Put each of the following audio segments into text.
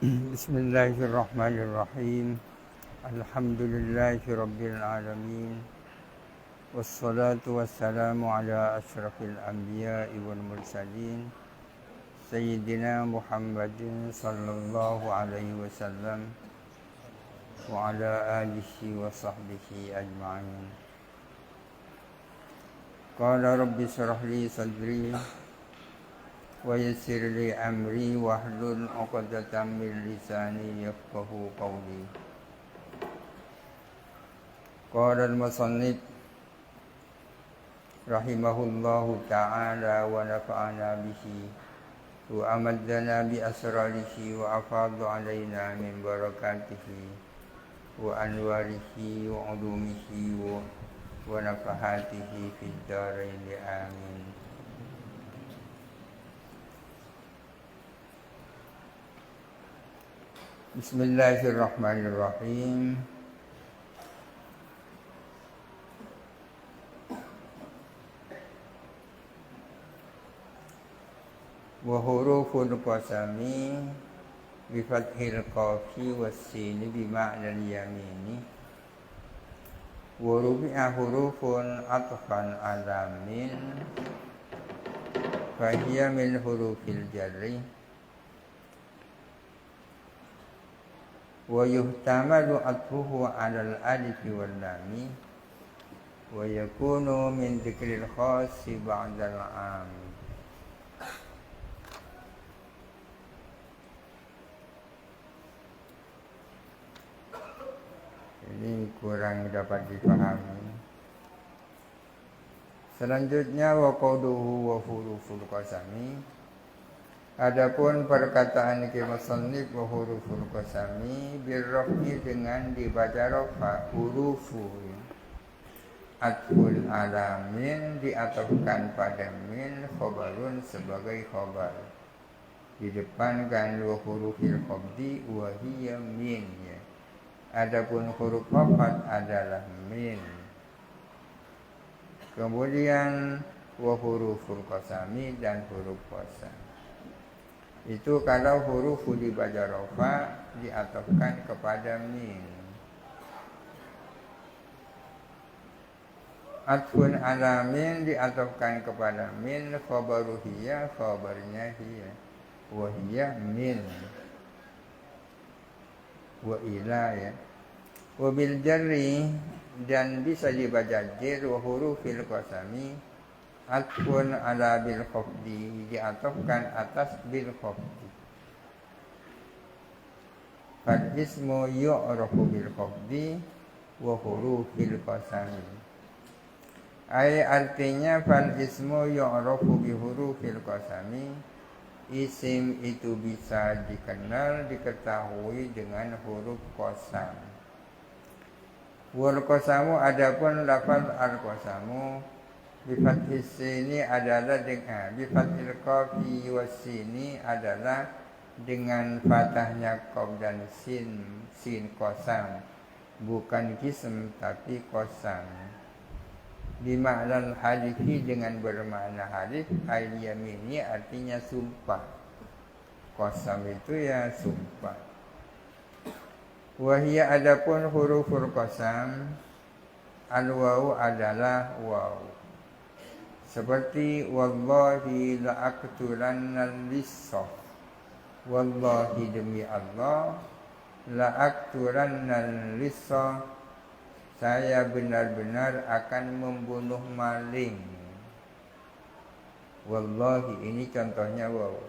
Bismillahirrahmanirrahim. Alhamdulillahi rabbil alamin. Wassalatu wassalamu ala asyrafil anbiya'i wal mursalin Sayyidina Muhammadin sallallahu alaihi wasallam wa ala alihi wa sahbihi ajma'in. Qala rabbi shrah li sadri wa yassir li amri wahlul 'uqdatam min lisani yafqahu qawli. Qala al-musannif rahimahullahu ta'ala wa nafa'ana bihi wa amaddana bi asrarihi wa afadha alaina min barakatihi wa anwarihi wa ulumihi wa nafahatihi fid dharain amin. Bismillahirrahmanirrahim. Wa huruful qasami bi fathil qafi was sin bi ma'nal yamini wa rubi'a hurufun atfan ala min fa hiya min hurufil jarri wa yuhtamalu atfuhu ala al-alif wal lam wa yakunu min dzikril khassi ba'da al-'am. Ini kurang dapat dipahami. Selanjutnya wa qawluhu wa huruful qasami. Adapun perkataan musannif wa huruful qasami birrafi dengan dibaca rafa hurufu atful alamin diatofkan pada min khobarun sebagai khobar. Di depan kan wa hurufil khabdi wa hiya min ya. Adapun huruf khafat adalah min. Kemudian wa huruful qasami dan huruf qasam. Itu kalau huruf dibaca rafa diatofkan kepada min. Atfun ala min diatofkan kepada min, khabaru hiya, khabarnya hiya, wa hiya min, wa ila ya. Wa bil jarri dan bisa dibaca jar wa hurufil qasami atfun ala bil khafdi diatofkan atas bil khafdi. Fal ismu yu'rafu bil khafdi wa hurufil qasami. Artinya fal ismu yu'rafu bi hurufil qasami. Isim itu bisa dikenal, diketahui dengan huruf qasam. Wal qasamu adapun lafaz al qasamu bifathis sini adalah dengan bifathil qafi was sini adalah dengan fathahnya qaf dan sin qasam, bukan qism tapi qasam. Bimakna halifi dengan bermakna halif al yamini artinya sumpah. Qasam itu ya sumpah. Wahia adapun huruful qasam al wawu adalah wawu. Seperti wallahi la aqtulannal lissa. Wallahi demi Allah la aqtulannal lissa, saya benar-benar akan membunuh maling. Wallahi ini contohnya wawu.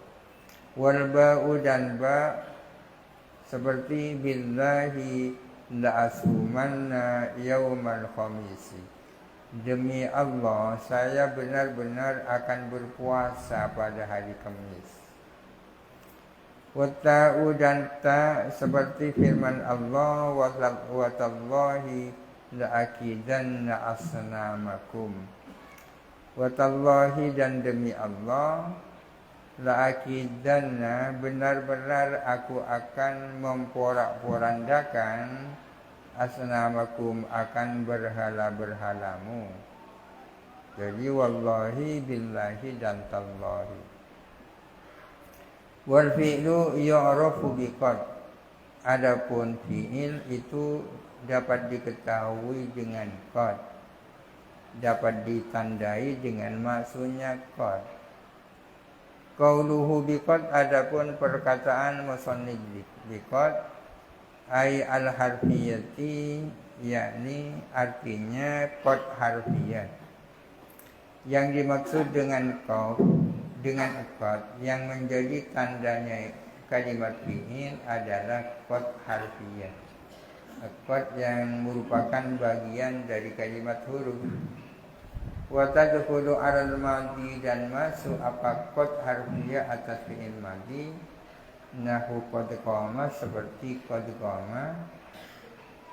Wal ba'u dan ba seperti billahi la asumanna yaumal khamisi. Demi Allah, saya benar-benar akan berpuasa pada hari Kamis. Wata'u dan ta seperti firman Allah wa tallahi la'akidanna asnamakum. Wa tallahi dan demi Allah la'akidanna benar-benar aku akan memporak-porandakan asnamakum akan berhala-berhalamu. Jadi wallahi billahi dan tallahi. Wal fi'lu yu'rafu biqad. Adapun fi'il itu dapat diketahui dengan qad, dapat ditandai dengan maksudnya qad. Qauluhu biqad, adapun perkataan musannif biqad ay al harfiyati, yakni artinya qad harfiyat. Yang dimaksud dengan qaf, dengan qad yang menjadi tandanya kalimat fi'il adalah qad harfiyat, qad yang merupakan bagian dari kalimat huruf. Wa tadkhulu 'alal madhi, dan masuk apa qad harfiyah atas fi'il madhi, nahu qad qama, seperti qad qama.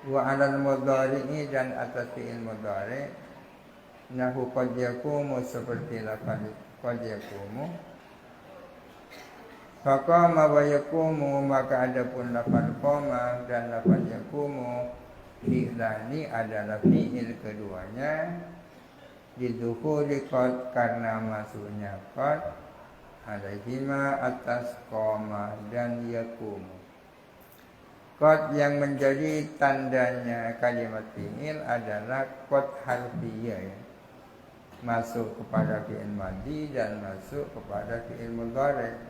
Wa 'alal mudhari'i, dan atas fi'il mudhari', nahu qad yaqumu, seperti lafaz qad yaqumu. Faqama wa yaqumu, maka adapun lafaz qama dan lafaz yaqumu fi'lani adalah fi'il keduanya, didukhuli qad, karena masuknya qad alaihima, atas qama dan yaqumu. Qad yang menjadi tandanya kalimat fi'il adalah qad harfiyah, ya, masuk kepada fi'il madhi dan masuk kepada fi'il mudhari'.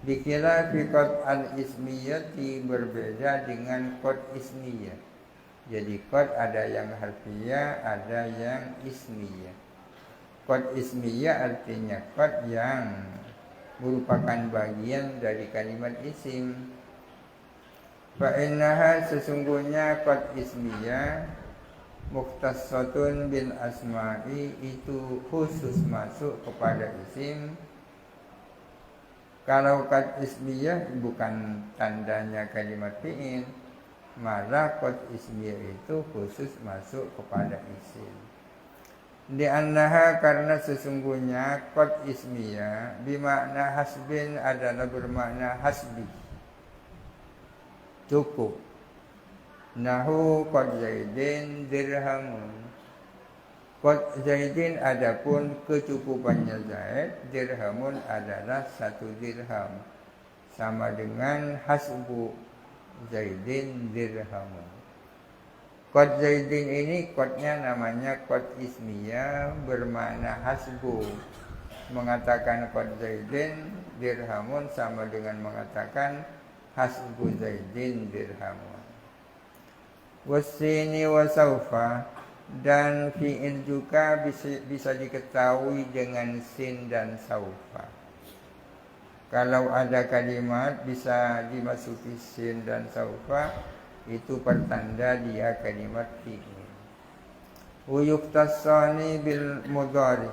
Dikira fi qad al-ismiyati, berbeda dengan qad ismiyah. Jadi qad ada yang harfiyah, ada yang ismiyah. Qad ismiyah artinya qad yang merupakan bagian dari kalimat isim. Fa innaha, sesungguhnya qad ismiyah, mukhtassatun bil asma'i, itu khusus masuk kepada isim. Kalau qad ismiyah bukan tandanya kalimat fi'il, malah qad ismiyah itu khusus masuk kepada isim. Di annaha, karena sesungguhnya qad ismiyah bimakna hasbin, adalah bermakna hasbi, cukup. Nahu qad zaidin dirhamun, qad zaidin, adapun kecukupannya Zaid, dirhamun adalah 1 dirham, sama dengan hasbu zaidin dirhamun. Qad zaidin ini qadnya namanya qad ismiyah, bermakna hasbu. Mengatakan qad zaidin dirhamun sama dengan mengatakan hasbu zaidin dirhamun. Wasini wa saufa, dan fi'il juga bisa diketahui dengan sin dan saufa. Kalau ada kalimat bisa dimasuki sin dan saufa, itu pertanda dia kalimat fi'il. Uyuktasani bil mudhari',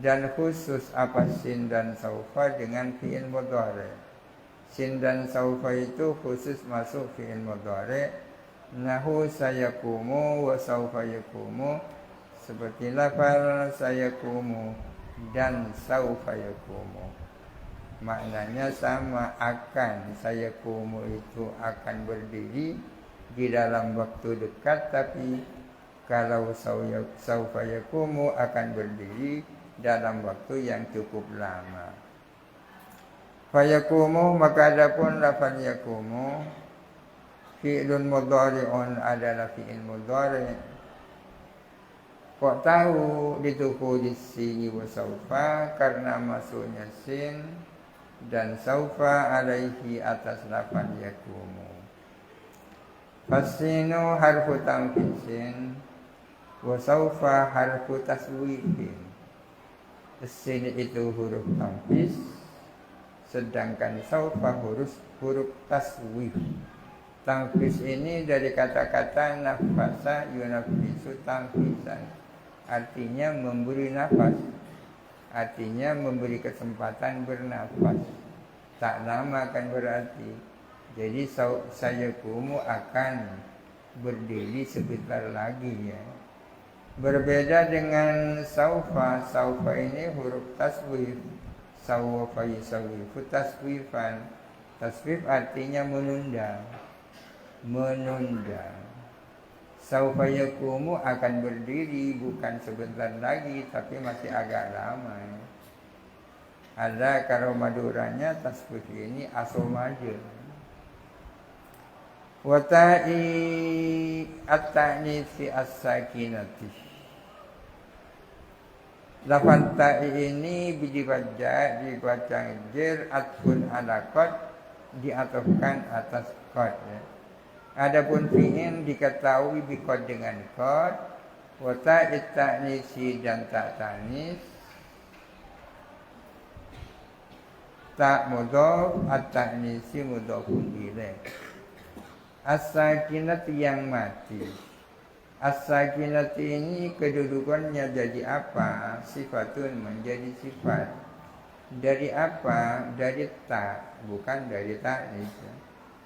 dan khusus apa sin dan saufa dengan fi'il mudhari'. Sin dan saufa itu khusus masuk fi'il mudhari'. Nahu sayakumu wa saufa yakumu, seperti lafal sayakumu dan saufa yakumu, maknanya sama, akan. Sayakumu itu akan berdiri di dalam waktu dekat, tapi kalau saufa yakumu akan berdiri dalam waktu yang cukup lama. Fayakumu, maka adapun lafal yakumu fi'lun mudhari'un, adalah fi'il mudhari'. Kok tahu ditukhuli sini wa saufa, karena masuknya sin dan saufa alaihi, atas lafaz yakumu. Fasinu harfu tanfisin wa saufa harfu taswifin. Sin itu huruf tanfis, sedangkan saufa huruf taswif. Tanfis ini dari kata-kata nafasa yunafisu tanfisan, artinya memberi nafas, artinya memberi kesempatan bernafas. Tak lama kan berarti. Jadi sayakumu akan berdiri sebentar lagi, ya. Berbeda dengan saufa. Saufa ini huruf taswif. Saufa yusawifu taswifan. Taswif artinya menunda. Saufa yakumu akan berdiri bukan sebentar lagi, tapi masih agak lama, ya. Ada kalau Maduranya tasbih ini asomade. Watai at-ta'nisi as-sakinati. Lafaz ta'i ini dibaca jer atfun ala qad diatofkan atas qad ya. Adapun fi'il diketahui biqad dengan qad. Watai ta'nisi dan ta' ta'nis tak mudhaf at-ta'nisi mudhafun ilaih. As-sakinat yang mati. As-sakinat ini kedudukannya jadi apa? Sifatun menjadi sifat. Dari apa? Dari tak, bukan dari ta'nis.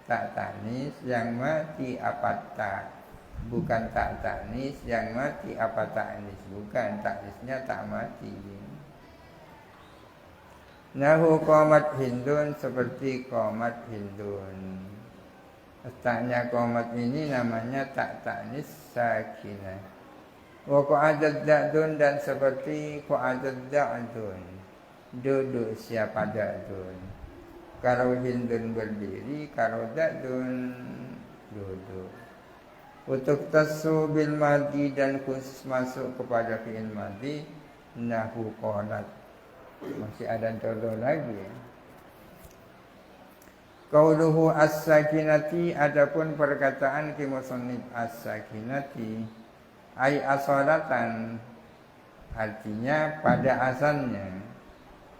Tak ta'nis yang mati apa tak? Bukan tak ta'nis yang mati apa ta'nis? Bukan, ta'nisnya tak mati. Nahu qomat hindun seperti qomat hindun. Taknya qomat ini namanya tak ta'nis sakinah. Wa qa'adad da'dun dan seperti qa'adad da'dun. Duduk siapa da'dun. Kalau hindun berdiri, kalau da'dun duduk. Untuk tasu bil madi dan khusus masuk kepada fi'il madi. Nahu qolat. Masih ada contoh lagi ya. Qauluhu as-sakinati, adapun perkataan ki musannif as-sakinati ai asalatan, artinya pada asalnya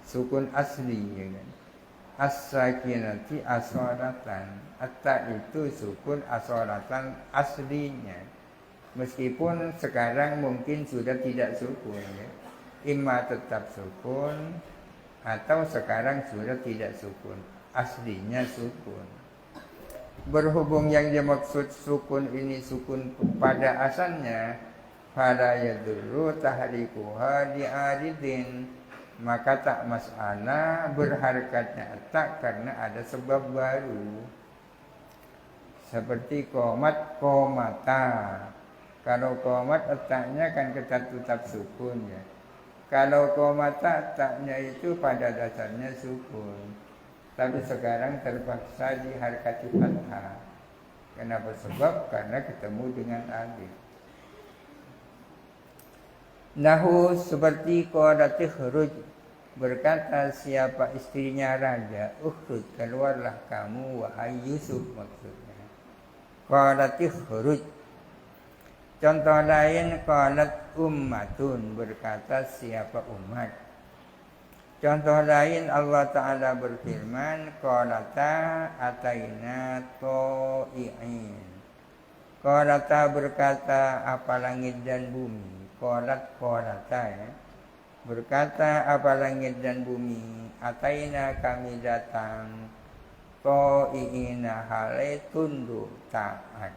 sukun asli ya kan. As-sakinati asalatan, atta itu sukun asalatan aslinya. Meskipun sekarang mungkin sudah tidak sukun ya. Imma tetap sukun atau sekarang sudah tidak sukun. Aslinya sukun. Berhubung yang dimaksud sukun ini sukun pada asalnya, fala yadurru tahrikuha li'aridin, maka tak masalah berharakatnya tak karena ada sebab baru. Seperti qomat qomata. Kalau qomat letaknya kan tetap sukun ya. Kalau qomata taknya itu pada dasarnya sukun. Tapi sekarang terpaksa diharakati fathah. Kenapa? Sebab karena ketemu dengan alif. Nahu seperti qadati khuruj, berkata siapa istrinya raja, ukhruj, keluarlah kamu wahai Yusuf maksudnya. Qadati khuruj. Contoh lain qalat ummatun, berkata siapa umat. Contoh lain Allah Ta'ala berfirman qalata ataina to'i'in. Qalata berkata apa langit dan bumi. Qalata ya. Berkata apa langit dan bumi. Ataina kami datang to'i'ina halai tunduk taat.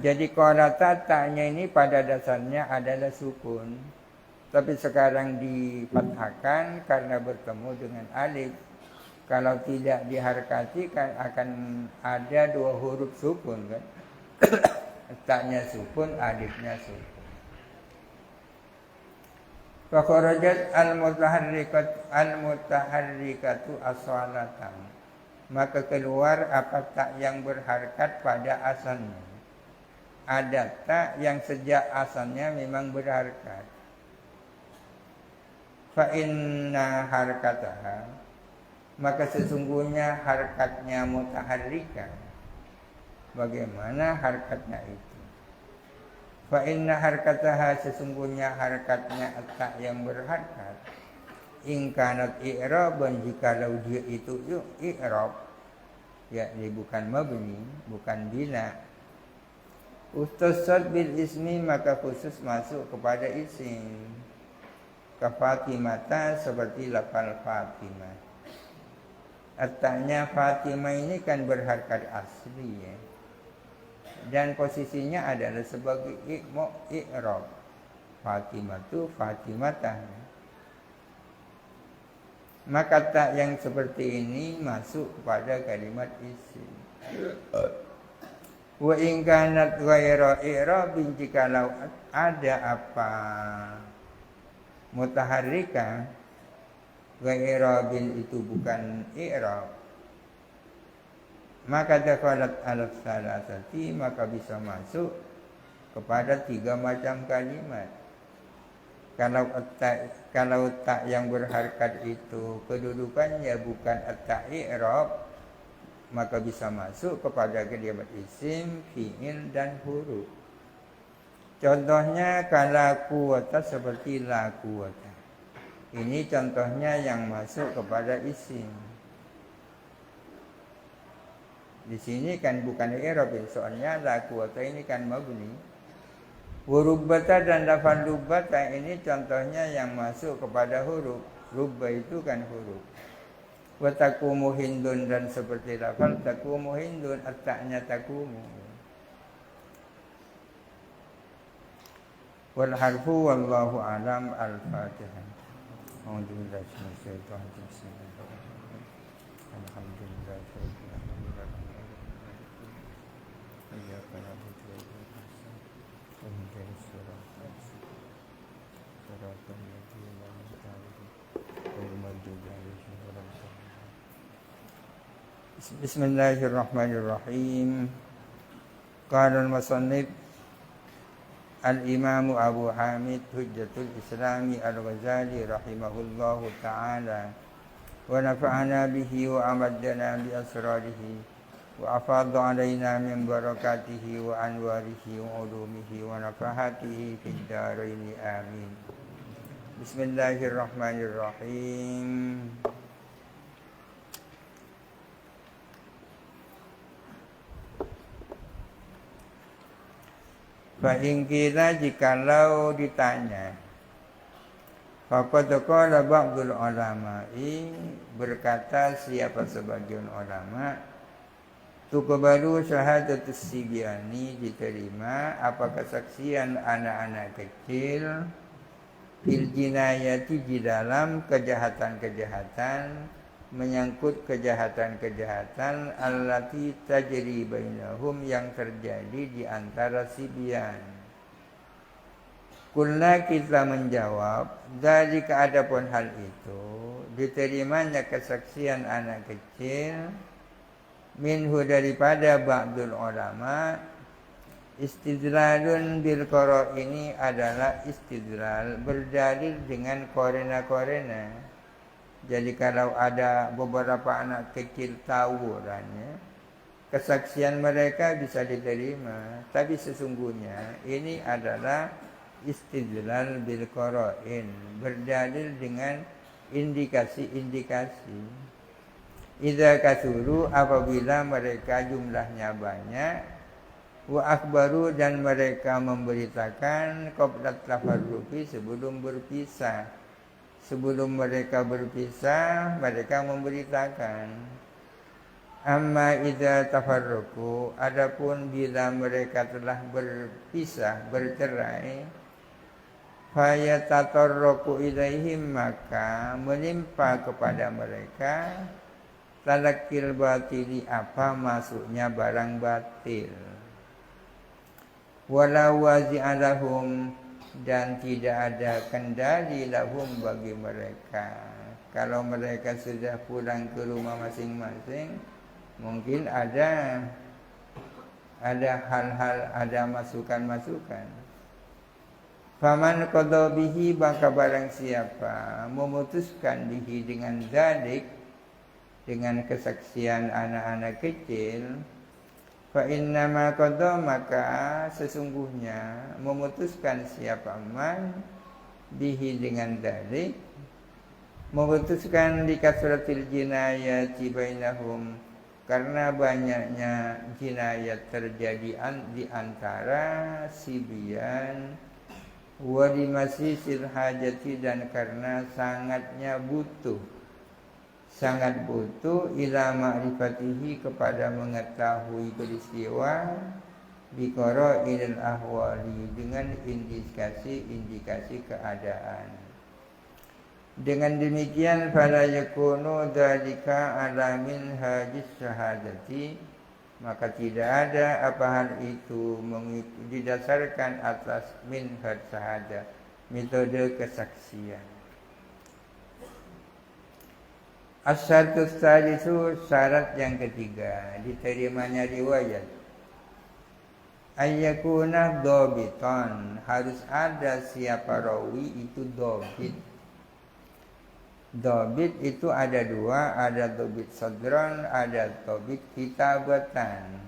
Jadi qalata ta'nya ini pada dasarnya adalah sukun. Tapi sekarang difathahkan karena bertemu dengan alif. Kalau tidak diharakati kan akan ada dua huruf sukun kan. Ta'nya sukun, alifnya sukun. Fa kharajat al-mutaharrikatu as-salatan. Maka keluar apa tak yang berharakat pada asalnya. Ada tak yang sejak asalnya memang berharakat. Fa inna harakataha, maka sesungguhnya harakatnya mutaharrika. Bagaimana harakatnya itu? Fa inna harakataha, sesungguhnya harakatnya tak yang berharakat. In kanat i'raban, jikalau dia itu i'rab, yakni bukan mabni, bukan bina. Ustasad bil ismi, maka khusus masuk kepada isim. Fatimata, seperti lafal Fatimah. Artinya Fatimah ini kan berharakat asli ya. Dan posisinya adalah sebagai i'rab. Fatimah itu Fatimatan. Maka tak yang seperti ini masuk pada kalimat isim. Wa in kanat ghaira i'rabin, jikalau ada apa mutaharrika wa i'rabin itu bukan i'rab, maka dakhalat alaf salasati, maka bisa masuk kepada 3 macam kalimat. Kalau tak yang berharkat itu kedudukannya bukan at-ta i'rab, maka bisa masuk kepada kalimat isim, fi'il dan huruf. Contohnya kala quwata seperti la quwata. Ini contohnya yang masuk kepada isim. Di sini kan bukan i'rab, soalnya la quwata ini kan mabni. Wurubbata dan lafal lubbata ini contohnya yang masuk kepada huruf. Rubba itu kan huruf. Wa takumu hindun dan seperti lafal takumu hindun, at-ta'nya takumu. Wal harfu wallahu alam. Al-Fatihah. Alhamdulillah. Bismillahirrahmanirrahim. Qala al-musannif al-Imam Abu Hamid Hujjatul Islami Al-Ghazali rahimahullahu ta'ala wa nafa'ana bihi wa amaddana bi asrarihi wa afadha alaina min barakatihi wa anwarihi wa ulumihi wa nafahatihi fid daraini amin. Bismillahirrahmanirrahim. Fa'ingkila jikalau ditanya, faqad qala ba'dul ulama'i, berkata siapa sebagian ulama, tuqbalu syahadatus sibyani, diterima apa kesaksian anak-anak kecil, fil jinayati di dalam kejahatan-kejahatan, menyangkut kejahatan-kejahatan allati tajri bainahum, yang terjadi di antara sibyan. Kulna kita menjawab, dari keadapun hal itu diterimanya kesaksian anak kecil, minhu daripada ba'dul ulama, istidlalun bil qara, ini adalah istidlal, berdalil dengan korena-korena. Jadi kalau ada beberapa anak kecil tawurannya, kesaksian mereka bisa diterima. Tapi sesungguhnya ini adalah istidlal bil qara'in, berdalil dengan indikasi-indikasi. Idza kasuru, apabila mereka jumlahnya banyak, wa akbaru, dan mereka memberitakan qabla tafarruqi, sebelum berpisah. Sebelum mereka berpisah, mereka memberitakan. Amma idza tafarraqu, adapun bila mereka telah berpisah, bercerai, fayatatarraqu ilaihim, maka menimpa kepada mereka talakil batili, apa masuknya barang batil. Wala wazi'alahum, dan tidak ada kendali lahum bagi mereka. Kalau mereka sudah pulang ke rumah masing-masing, mungkin ada hal-hal, ada masukan-masukan. Faman qadha bihi, maka barang siapa memutuskan bihi dengan dzalik, dengan kesaksian anak-anak kecil, fa innama qadha, maka sesungguhnya memutuskan siapa man bihi dengan dzalik, memutuskan di kasratil jinayati bainahum, karena banyaknya jinayat terjadi di antara sibyan, wa dimasisil hajati, dan karena sangat butuh ila ma'rifatihi, kepada mengetahui peristiwa, biqara ilal ahwali, dengan indikasi keadaan. Dengan demikian fala yakunu dzalika ala minhajis syahadati, maka tidak ada apa hal itu didasarkan atas minhaj syahadah, metode kesaksian. As-syartus salisu, syarat yang ketiga diterimanya riwayat. Ayyakuna dhabitan, harus ada siapa rawi itu dhabit. Dhabit itu ada dua, ada dhabit sadran, ada dhabit kitabatan.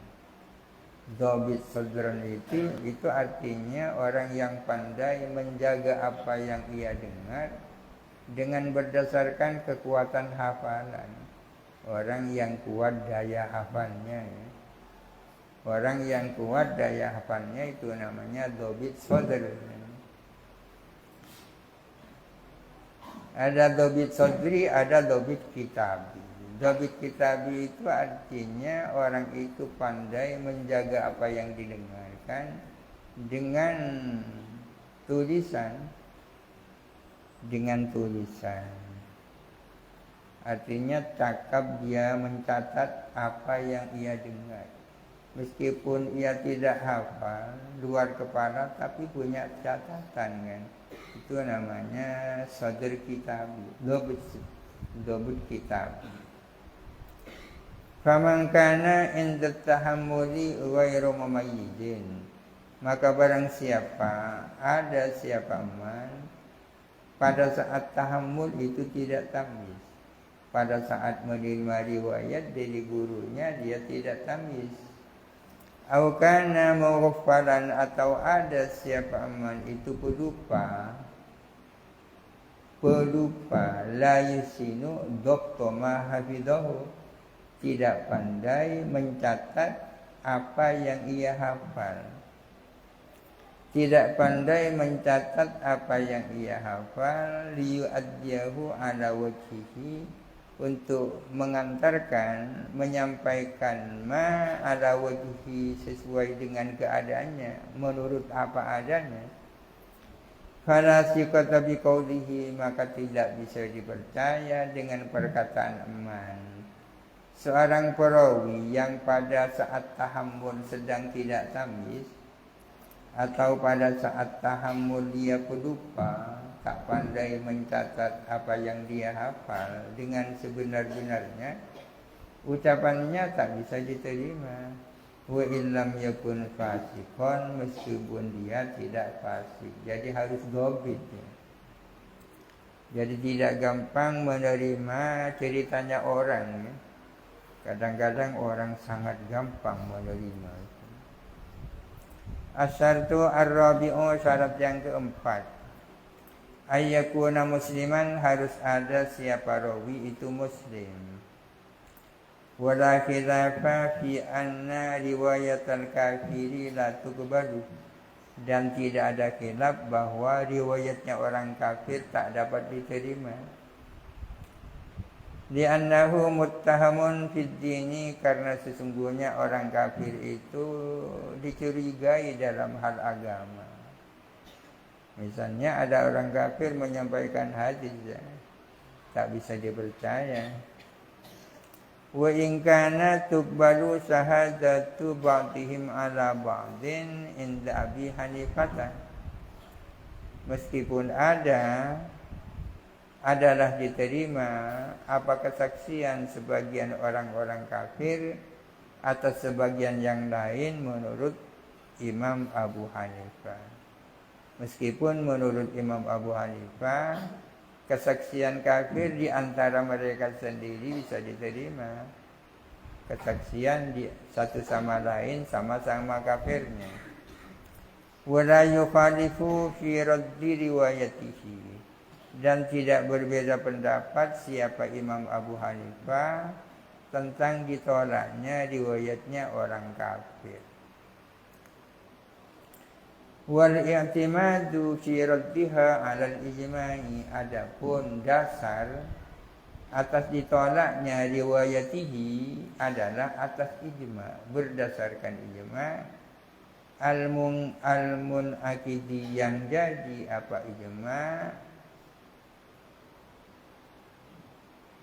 Dhabit sadran itu artinya orang yang pandai menjaga apa yang ia dengar dengan berdasarkan kekuatan hafalan. Orang yang kuat daya hafalnya ya. Orang yang kuat daya hafalnya itu namanya dhabit sadr. Ada dhabit sadri, ada dhabit kitabi. Dhabit kitabi itu artinya orang itu pandai menjaga apa yang didengarkan dengan tulisan. Dengan tulisan. Artinya cakap dia mencatat apa yang ia dengar. Meskipun ia tidak hafal luar kepala, tapi punya catatan kan. Itu namanya sadr kitabi, dhabit kitabi. Faman kana inda tahammuli ghairu mumayyizin, maka barang siapa ada siapa man pada saat tahammul itu tidak tamyiz. Pada saat menerima riwayat dari gurunya dia tidak tamyiz. Au kana mughaffalan, atau ada siapa man itu pelupa la yusinu dhabta ma hafidahu, tidak pandai mencatat apa yang ia hafal. Tidak pandai mencatat apa yang ia hafal, liyu'addiyahu ala wajhihi, untuk mengantarkan, menyampaikan ma ala wajhihi, sesuai dengan keadaannya, menurut apa adanya. Fala siqata biqaulihi, maka tidak bisa dipercaya dengan perkataan man. Seorang perawi yang pada saat tahammul sedang tidak tamyiz, atau pada saat tahammul dia pelupa, tak pandai mencatat apa yang dia hafal dengan sebenar-benarnya, ucapannya tak bisa diterima. Wa illam yakun fasikon, meskipun dia tidak fasik. Jadi harus dhabit ya. Jadi tidak gampang menerima ceritanya orang ya. Kadang-kadang orang sangat gampang menerima. Asyartu ar-rabi'u, syarat yang keempat. Ayyakuna musliman, harus ada siapa rawi itu muslim. Wala khilafa fi anna riwayatal kafiri la tuqbalu, dan tidak ada khilaf bahwa riwayatnya orang kafir tak dapat diterima. Li'annahu muttahamun fid dini, karena sesungguhnya orang kafir itu dicurigai dalam hal agama. Misalnya ada orang kafir menyampaikan hadis ya, tak bisa dipercaya. Wa in kana tuqbalu syahadatu ba'dihim ala ba'din inda Abi Hanifah, meskipun adalah diterima apa kesaksian sebagian orang-orang kafir atas sebagian yang lain menurut Imam Abu Hanifah. Meskipun menurut Imam Abu Hanifah kesaksian kafir di antara mereka sendiri bisa diterima. Kesaksian di satu sama lain sama-sama kafirnya. Wala yukhalifu fi raddi riwayatihi, dan tidak berbeda pendapat siapa Imam Abu Hanifah tentang ditolaknya riwayatnya orang kafir. Wal i'timadu fi raddiha 'ala al-ijma'i, adapun dasar atas ditolaknya riwayatihi adalah atas ijma', berdasarkan ijma'. Al-munaqidi, yang jadi apa ijma',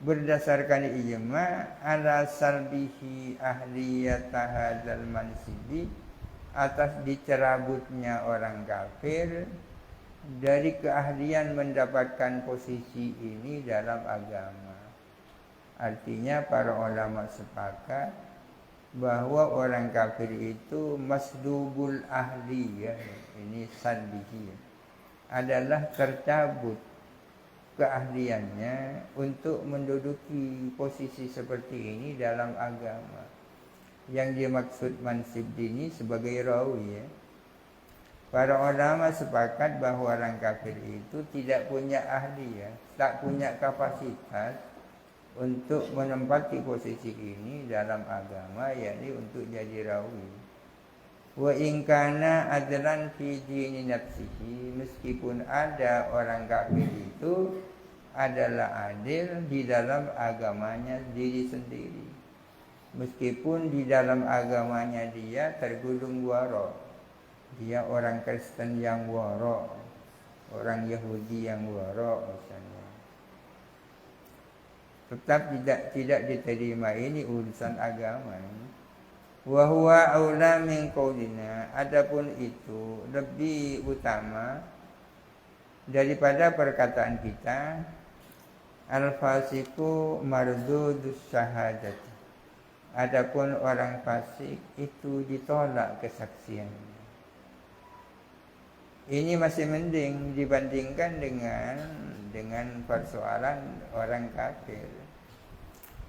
berdasarkan ijma' ala salbihi ahliyata hadzal mansibi, atas dicerabutnya orang kafir dari keahlian mendapatkan posisi ini dalam agama. Artinya para ulama sepakat bahwa orang kafir itu masdubul ahli, ya, ini salbihi, adalah tercabut keahliannya untuk menduduki posisi seperti ini dalam agama. Yang dimaksud mansib dini sebagai rawi, ya. Para ulama sepakat bahwa orang kafir itu tidak punya ahli, ya, tak punya kapasitas untuk menempati posisi ini dalam agama, yakni untuk jadi rawi. Wa in kana adlan fi dini nafsihi, meskipun ada orang kafir itu adalah adil di dalam agamanya diri sendiri. Meskipun di dalam agamanya dia tergolong waro, dia orang Kristen yang waro, orang Yahudi yang waro misalnya, tetap tidak diterima. Ini urusan agama. Wa huwa aula min qaulina, adapun itu lebih utama daripada perkataan kita, al-fasiqu mardudus syahadati. Adapun orang fasik itu ditolak kesaksiannya. Ini masih mending dibandingkan dengan persoalan orang kafir.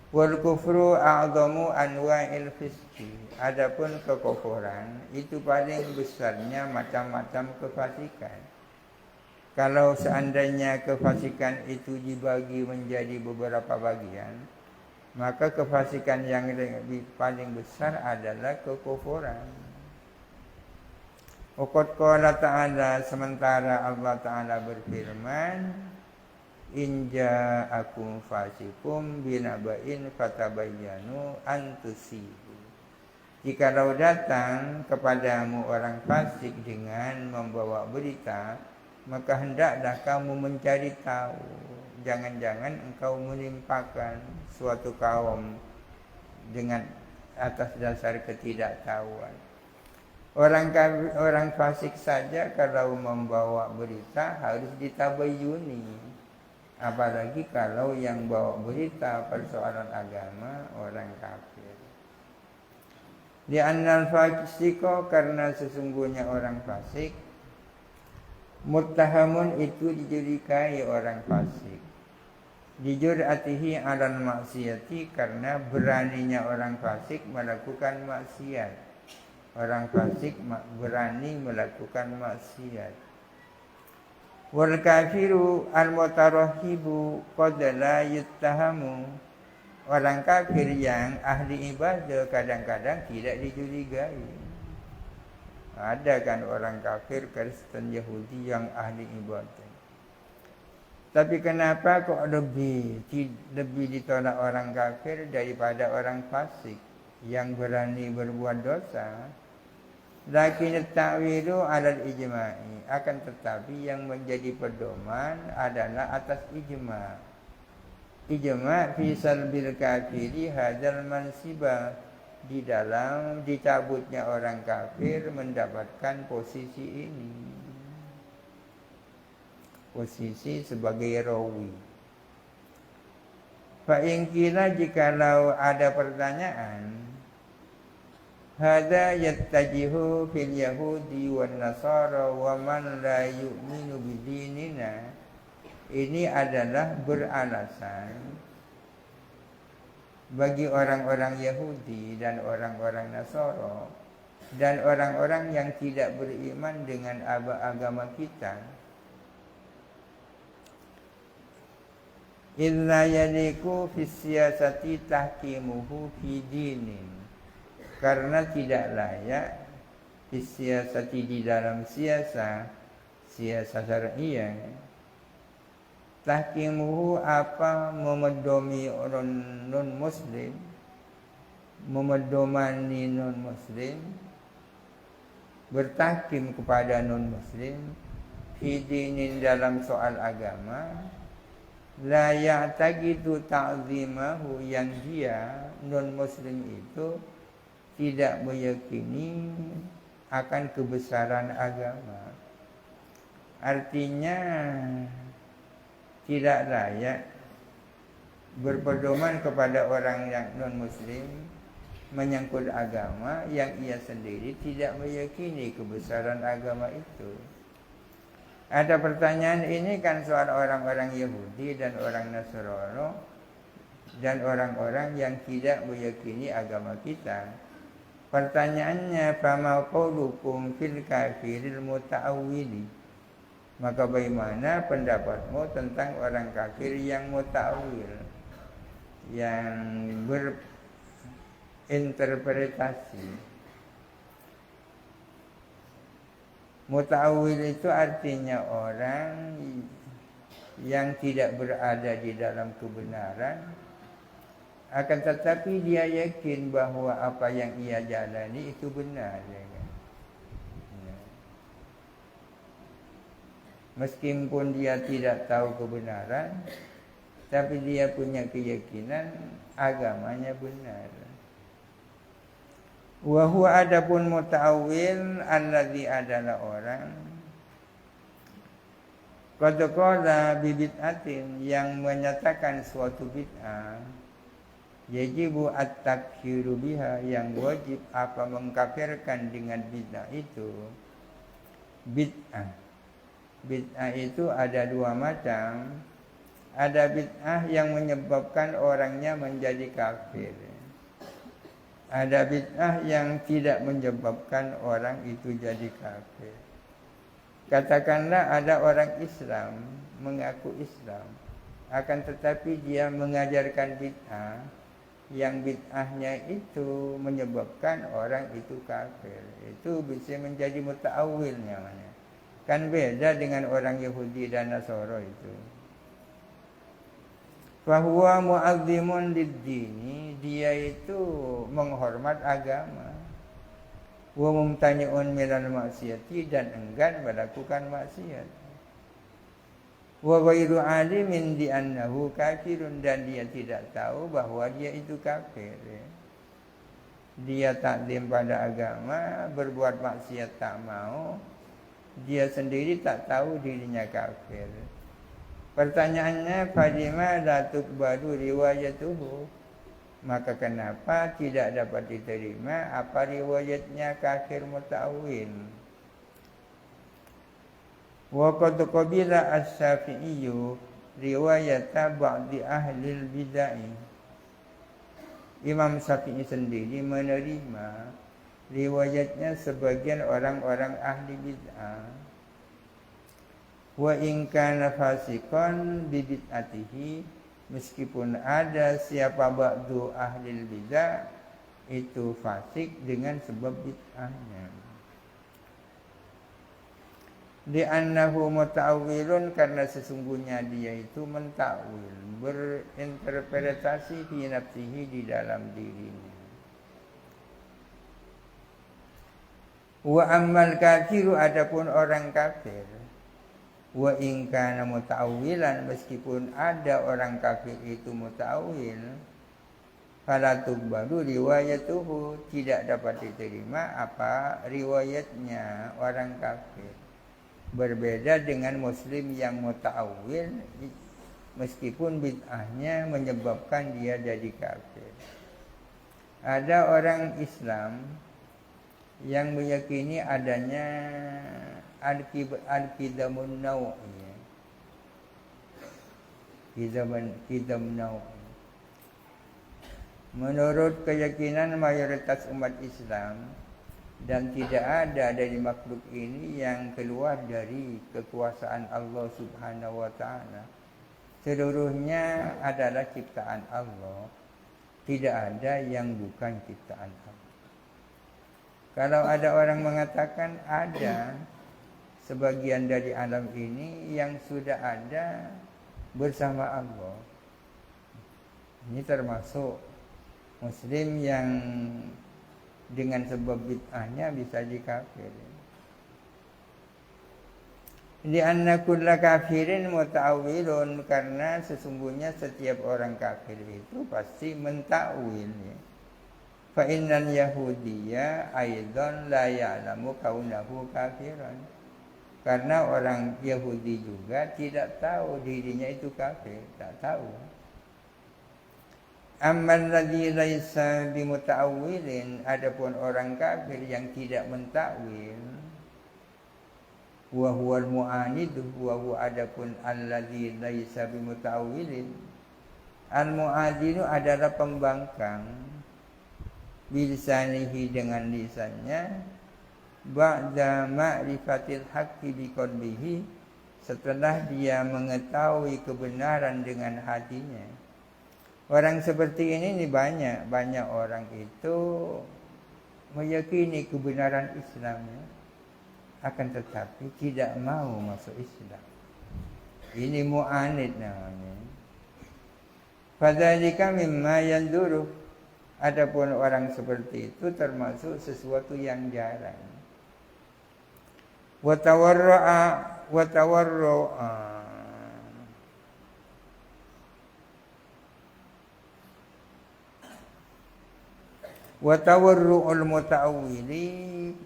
Wal kufru a'zamu anwa'il fisqi. Adapun kekufuran itu paling besarnya macam-macam kefasikan. Kalau seandainya kefasikan itu dibagi menjadi beberapa bagian, maka kefasikan yang paling besar adalah kekufuran. Waqad qala ta'ala, sementara Allah Ta'ala berfirman, in ja'akum fasikum binaba'in fatabayyanu an tusibu. Jikalau datang kepadamu orang fasik dengan membawa berita, maka hendaklah kamu mencari tahu. Jangan-jangan engkau menimpakan suatu kaum dengan atas dasar ketidaktahuan. Orang fasik saja kalau membawa berita harus ditabayyuni, apalagi kalau yang bawa berita persoalan agama orang kafir. Li'annal fasiqo, karena sesungguhnya orang fasik, muttahamun itu dijadikai orang fasik, dijur'atihi alal maksiyati, karena beraninya orang fasik melakukan maksiat. Orang fasik berani melakukan maksiat. Wal kafiru al-mutarahibu qad la yuttahamu. Orang kafir yang ahli ibadah kadang-kadang tidak dicurigai. Ada kan orang kafir Kristen Yahudi yang ahli ibadah. Tapi kenapa kok lebih ditolak orang kafir daripada orang fasik yang berani berbuat dosa? Lakin ta'wilu 'alal ijma'i, akan tetapi yang menjadi pedoman adalah atas ijma'. Ijma' fi salbil kafiri hadzal mansiba, di dalam dicabutnya orang kafir mendapatkan posisi ini, posisi sebagai rawi. Fa in qila, jikalau ada pertanyaan, hadza yattajihu fil yahudi wan nasara wa man la yu'minu bidinina, ini adalah beralasan bagi orang-orang Yahudi dan orang-orang Nasara dan orang-orang yang tidak beriman dengan agama kita. Illa yaliku fis siyasati tahkimuhu fi dinin, karena tidak layak fis siyasati, di dalam siasa syariah, tahkimuhu apa memedomi orang non muslim, memedomani non muslim, bertahkim kepada non muslim fi dinin, dalam soal agama, la ya'taqidu ta'zimahu, yang dia non muslim itu tidak meyakini akan kebesaran agama. Artinya tidak layak berpedoman kepada orang yang non-muslim menyangkut agama yang ia sendiri tidak meyakini kebesaran agama itu. Ada pertanyaan ini kan soal orang-orang Yahudi dan orang Nasrani dan orang-orang yang tidak meyakini agama kita. Pertanyaannya, fama qaulukum fil kafiril muta'awwili? Maka bagaimana pendapatmu tentang orang kafir yang muta'awwil, yang berinterpretasi? Muta'awwil itu artinya orang yang tidak berada di dalam kebenaran, akan tetapi dia yakin bahwa apa yang ia jalani itu benar, ya kan? Meskipun dia tidak tahu kebenaran, tapi dia punya keyakinan agamanya benar. Wa huwa adapun muta'awwil alladzi adalah orang qad qala bi bid'atin, yang menyatakan suatu bid'ah, yajibu at-takfiru biha, yang wajib apa mengkafirkan dengan bid'ah itu. Bid'ah itu ada dua macam. Ada bid'ah yang menyebabkan orangnya menjadi kafir. Ada bid'ah yang tidak menyebabkan orang itu jadi kafir. Katakanlah ada orang Islam, mengaku Islam, akan tetapi dia mengajarkan bid'ah, yang bid'ahnya itu menyebabkan orang itu kafir. Itu bisa menjadi muta'awwil namanya. Kan beda dengan orang Yahudi dan Nasrani itu. Fahuwa mu'azzimun lid-dini, dia itu menghormat agama. Wa mumtani'un minal maksiyati, dan enggan melakukan maksiat. Wa ghairu alimin di annahu kafirun, dan dia tidak tahu bahwa dia itu kafir. Dia takdim pada agama, berbuat maksiat tak mau, dia sendiri tak tahu dirinya kafir. Pertanyaannya, fadima la tuqbalu riwayatuhu, maka kenapa tidak dapat diterima apa riwayatnya kafir muta'awwil? Wa qad qabila as-Syafi'iyyu riwayata ba'di ahli bid'ah. Imam Syafi'i sendiri menerima riwayatnya sebagian orang-orang ahli bid'ah. Wa in kana fasiqan bi bid'atihi, meskipun ada siapa ba'du ahli bid'ah itu fasik dengan sebab bid'ahnya. Li'annahu muta'awwilun, karena sesungguhnya dia itu mentakwil, berinterpretasi fi nafsihi, di dalam dirinya. Wa ammal kafiru, adapun orang kafir, wa in kana muta'awwilan, meskipun ada orang kafir itu muta'awwil, fala tuqbalu riwayatuhu, tidak dapat diterima apa riwayatnya orang kafir. Berbeda dengan muslim yang muta'awwil, meskipun bid'ahnya menyebabkan dia jadi kafir. Ada orang Islam yang meyakini adanya al-qidamun naw'i. Qidam naw'i. Menurut keyakinan mayoritas umat Islam, dan tidak ada dari makhluk ini yang keluar dari kekuasaan Allah Subhanahu wa ta'ala. Seluruhnya adalah ciptaan Allah. Tidak ada yang bukan ciptaan Allah. Kalau ada orang mengatakan ada sebagian dari alam ini yang sudah ada bersama Allah, ini termasuk muslim yang dengan sebab bid'ahnya bisa dikafir. Li'anna kulla kafirin muta'awwilun, karena sesungguhnya setiap orang kafir itu pasti mentakwil. Fa innal yahudiyya aidan la ya'lamu kaunahu kafiran. Karena orang Yahudi juga tidak tahu dirinya itu kafir, tak tahu. Amman ladzi laisa bimuta'awwilin, adapun orang kafir yang tidak mentakwil, wa huwal mu'anid, wa huwa adapun alladzi laisa bimuta'awwilin. Al-mu'adinu adalah pembangkang bilisanihi dengan lisannya, ba'da ma'rifatil haqqi biqalbihi, setelah dia mengetahui kebenaran dengan hatinya. Orang seperti ini banyak orang itu meyakini kebenaran Islamnya, akan tetapi tidak mau masuk Islam. Ini mu'anid namanya. Fadzalika mimma yanduru, adapun orang seperti itu termasuk sesuatu yang jarang. Wa tawarru'ul muta'awwili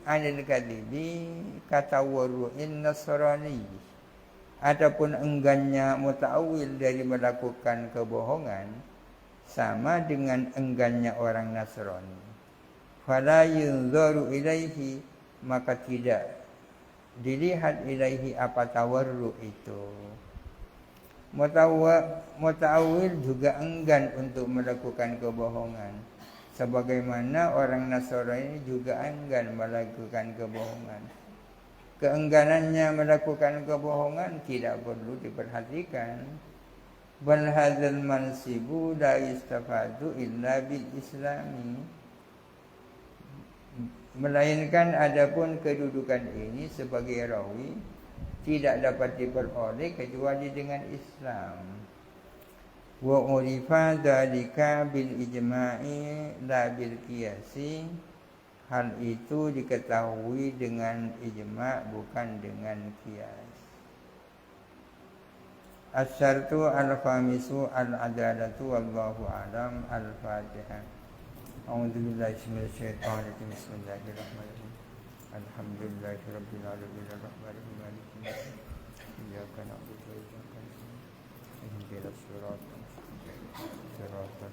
'anil kadhibi katawarru'in nasrani. Adapun enggannya muta'awwil dari melakukan kebohongan sama dengan enggannya orang Nasrani. Fala yunzaru ilaihi, maka tidak dilihat ilaihi apa tawarru itu. Muta'awwil juga enggan untuk melakukan kebohongan, sebagaimana orang Nasrani juga enggan melakukan kebohongan. Keengganannya melakukan kebohongan tidak perlu diperhatikan. Bal hadzal mansibu la yustafadu illa bil islami, melainkan adapun kedudukan ini sebagai rawi tidak dapat diperoleh kecuali dengan Islam. Wa urifa dzalika bil ijma'i la bil qiyasi, hal itu diketahui dengan ijma' bukan dengan qiyas. Asyartu al-khamisu al-adalatu wallahu a'lam. Al-Fatihah. A'udzubillahi minasyaitonir rajim. Bismillahirrahmanirrahim. Alhamdulillahirabbil alamin arrahmanirrahim maliki yaumiddin. Iyyaka na'budu wa iyyaka nasta'in. Ihdinas siratal mustaqim. Siratal